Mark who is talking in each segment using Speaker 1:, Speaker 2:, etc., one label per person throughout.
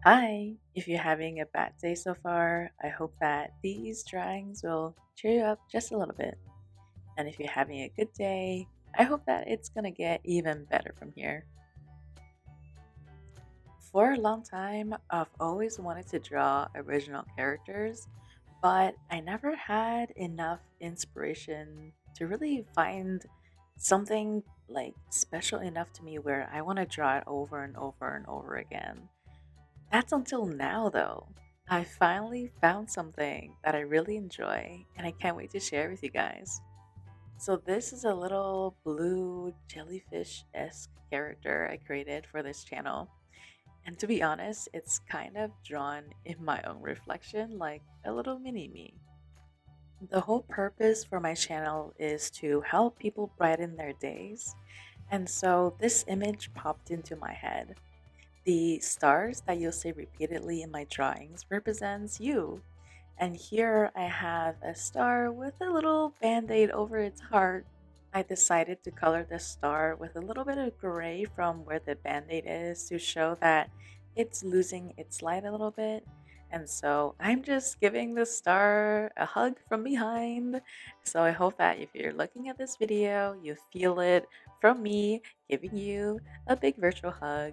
Speaker 1: Hi, if you're having a bad day so far, I hope that these drawings will cheer you up just a little bit. And if you're having a good day, I hope that it's gonna get even better from here. For a long time, I've always wanted to draw original characters, but I never had enough inspiration to really find something like special enough to me where I want to draw it over and over and over again. That's until now, though. I finally found something that I really enjoy, and I can't wait to share with you guys. So, this is a little blue jellyfish esque character I created for this channel. And to be honest, it's kind of drawn in my own reflection like a little mini me. The whole purpose for my channel is to help people brighten their days. And so, this image popped into my head. The stars that you'll see repeatedly in my drawings represents you. And here I have a star with a little band-aid over its heart. I decided to color the star with a little bit of gray from where the band-aid is to show that it's losing its light a little bit. And so I'm just giving the star a hug from behind. So I hope that if you're looking at this video, you feel it from me giving you a big virtual hug.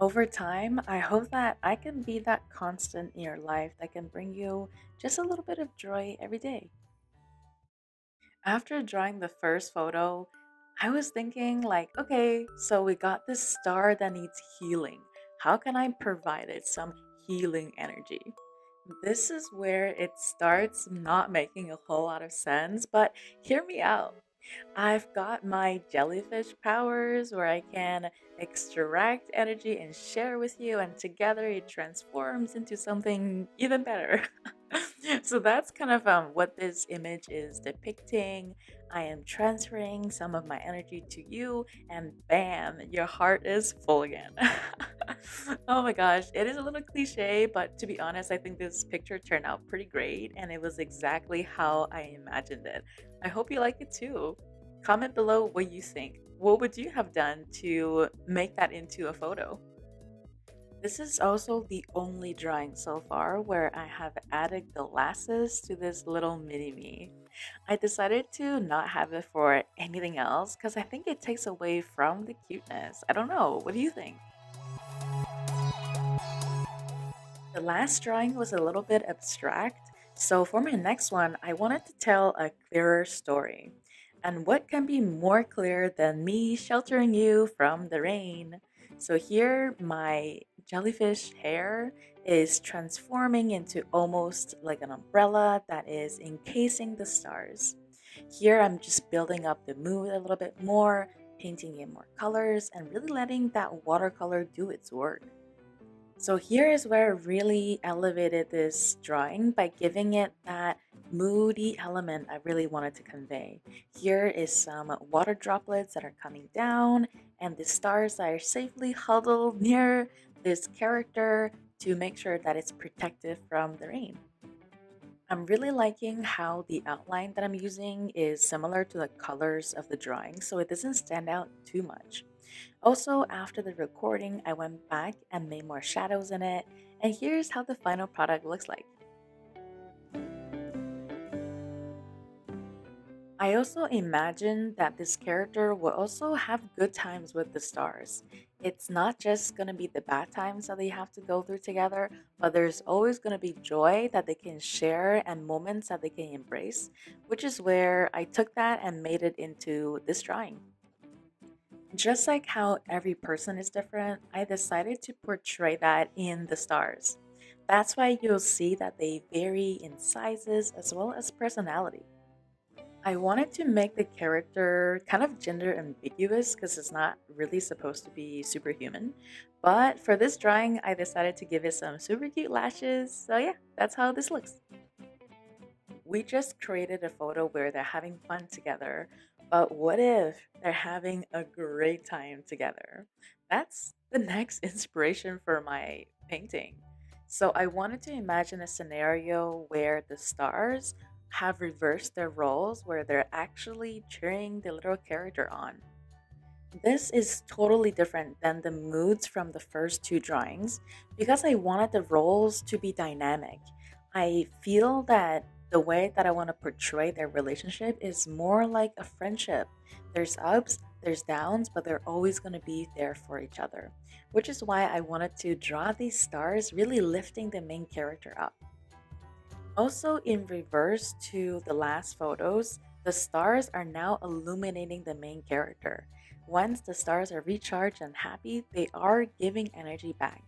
Speaker 1: Over time, I hope that I can be that constant in your life that can bring you just a little bit of joy every day. After drawing the first photo, I was thinking, like, okay, so we got this star that needs healing. How can I provide it some healing energy? This is where it starts not making a whole lot of sense, but hear me out. I've got my jellyfish powers where I can extract energy and share with you, and together it transforms into something even better. So that's kind of what this image is depicting. I am transferring some of my energy to you, and bam, your heart is full again. Oh my gosh, it is a little cliche, but to be honest, I think this picture turned out pretty great, and it was exactly how I imagined it. I hope you like it too. Comment below what you think. What would you have done to make that into a photo? This is also the only drawing so far where I have added glasses to this little mini me. I decided to not have it for anything else because I think it takes away from the cuteness. I don't know. What do you think? The last drawing was a little bit abstract, so for my next one, I wanted to tell a clearer story. And what can be more clear than me sheltering you from the rain? So here, my jellyfish hair is transforming into almost like an umbrella that is encasing the stars. Here, I'm just building up the mood a little bit more, painting in more colors, and really letting that watercolor do its work. So here is where I really elevated this drawing by giving it that moody element I really wanted to convey. Here is some water droplets that are coming down and the stars that are safely huddled near this character to make sure that it's protected from the rain. I'm really liking how the outline that I'm using is similar to the colors of the drawing, so it doesn't stand out too much. Also, after the recording, I went back and made more shadows in it, and here's how the final product looks like. I also imagined that this character will also have good times with the stars. It's not just going to be the bad times that they have to go through together, but there's always going to be joy that they can share and moments that they can embrace, which is where I took that and made it into this drawing. Just like how every person is different, I decided to portray that in the stars. That's why you'll see that they vary in sizes as well as personality. I wanted to make the character kind of gender ambiguous because it's not really supposed to be superhuman. But for this drawing, I decided to give it some super cute lashes. So, yeah, that's how this looks. We just created a photo where they're having fun together, but what if they're having a great time together? That's the next inspiration for my painting. So I wanted to imagine a scenario where the stars have reversed their roles, where they're actually cheering the little character on. This is totally different than the moods from the first two drawings because I wanted the roles to be dynamic. I feel that the way that I want to portray their relationship is more like a friendship. There's ups, there's downs, but they're always going to be there for each other, which is why I wanted to draw these stars really lifting the main character up. Also, in reverse to the last photos, the stars are now illuminating the main character. Once the stars are recharged and happy, they are giving energy back.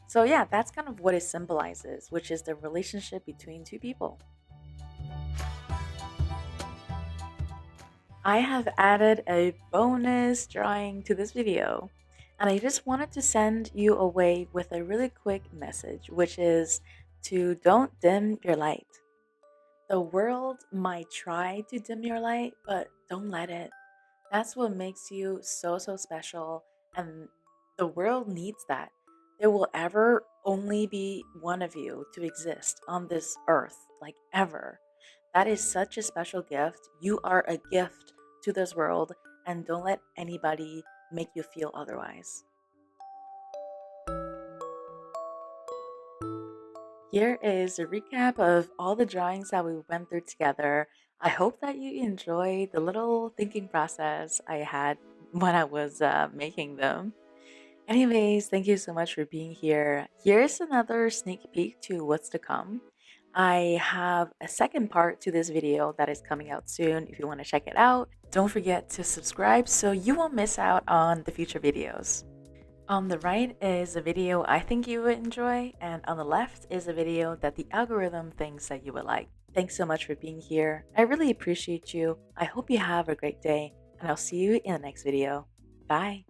Speaker 1: So, yeah, that's kind of what it symbolizes, which is the relationship between two people. I have added a bonus drawing to this video, and I just wanted to send you away with a really quick message, which is to don't dim your light. The world might try to dim your light, but don't let it. That's what makes you so, so special. And the world needs that. There will ever only be one of you to exist on this earth, like ever. That is such a special gift. You are a gift to this world, and don't let anybody make you feel otherwise. Here is a recap of all the drawings that we went through together. I hope that you enjoy the little thinking process I had when I was making them. Anyways, thank you so much for being here. Here's another sneak peek to what's to come. I have a second part to this video that is coming out soon if you want to check it out. Don't forget to subscribe so you won't miss out on the future videos. On the right is a video I think you would enjoy, and on the left is a video that the algorithm thinks that you would like. Thanks so much for being here. I really appreciate you. I hope you have a great day, and I'll see you in the next video. Bye.